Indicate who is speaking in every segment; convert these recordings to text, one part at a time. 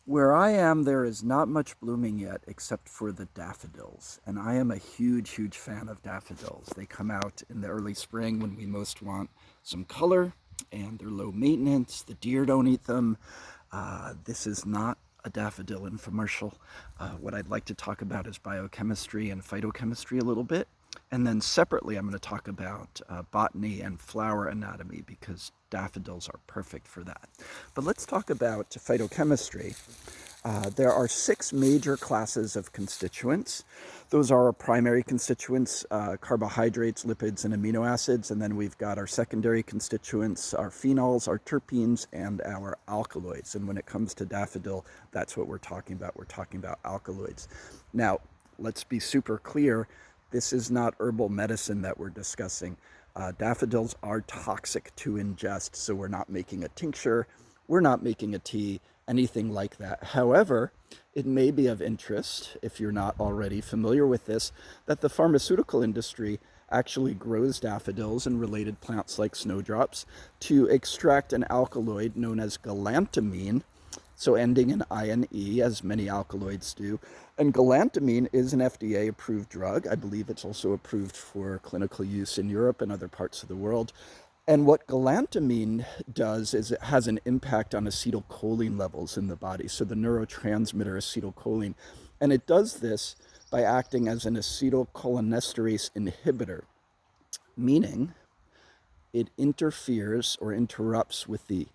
Speaker 1: Where I am, there is not much blooming yet except for the daffodils, and I am a huge, huge fan of daffodils. They come out in the early spring when we most want some color, and they're low maintenance. The deer don't eat them. This is not a daffodil infomercial. What I'd like to talk about is biochemistry and phytochemistry a little bit. And then separately, I'm going to talk about botany and flower anatomy because daffodils are perfect for that. But let's talk about phytochemistry. There are 6 major classes of constituents. Those are our primary constituents, carbohydrates, lipids, and amino acids. And then we've got our secondary constituents, our phenols, our terpenes, and our alkaloids. And when it comes to daffodil, that's what we're talking about. We're talking about alkaloids. Now, let's be super clear. This is not herbal medicine that we're discussing. Daffodils are toxic to ingest, so we're not making a tincture, we're not making a tea, anything like that. However, it may be of interest, if you're not already familiar with this, that the pharmaceutical industry actually grows daffodils and related plants like snowdrops to extract an alkaloid known as galantamine, so ending in ine, as many alkaloids do. And galantamine is an FDA-approved drug. I believe it's also approved for clinical use in Europe and other parts of the world. And what galantamine does is it has an impact on acetylcholine levels in the body, so the neurotransmitter acetylcholine. And it does this by acting as an acetylcholinesterase inhibitor, meaning it interferes or interrupts with the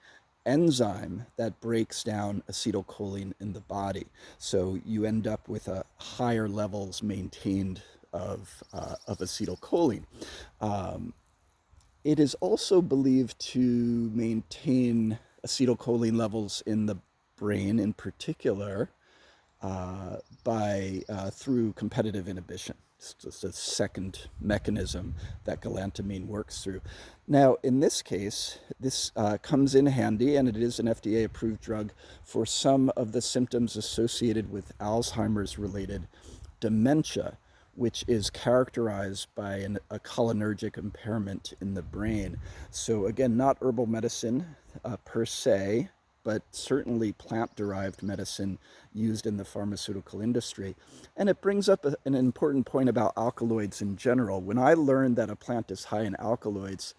Speaker 1: enzyme that breaks down acetylcholine in the body. So you end up with a higher levels maintained of acetylcholine. It is also believed to maintain acetylcholine levels in the brain in particular through competitive inhibition. It's just a second mechanism that galantamine works through. Now, in this case, this comes in handy, and it is an FDA-approved drug for some of the symptoms associated with Alzheimer's-related dementia, which is characterized by a cholinergic impairment in the brain. So again, not herbal medicine per se, but certainly plant-derived medicine used in the pharmaceutical industry. And it brings up an important point about alkaloids in general. When I learned that a plant is high in alkaloids,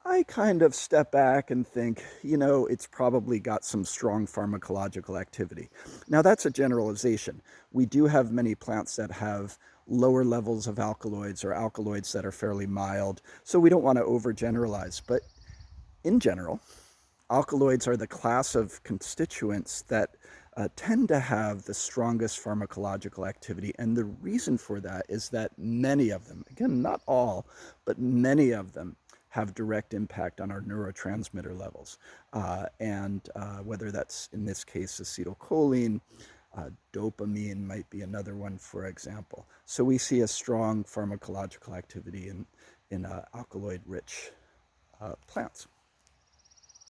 Speaker 1: I kind of step back and think, it's probably got some strong pharmacological activity. Now, that's a generalization. We do have many plants that have lower levels of alkaloids or alkaloids that are fairly mild, so we don't want to overgeneralize. But in general, alkaloids are the class of constituents that tend to have the strongest pharmacological activity. And the reason for that is that many of them, again, not all, but many of them have direct impact on our neurotransmitter levels. Whether that's, in this case, acetylcholine, dopamine might be another one, for example. So we see a strong pharmacological activity in alkaloid-rich plants.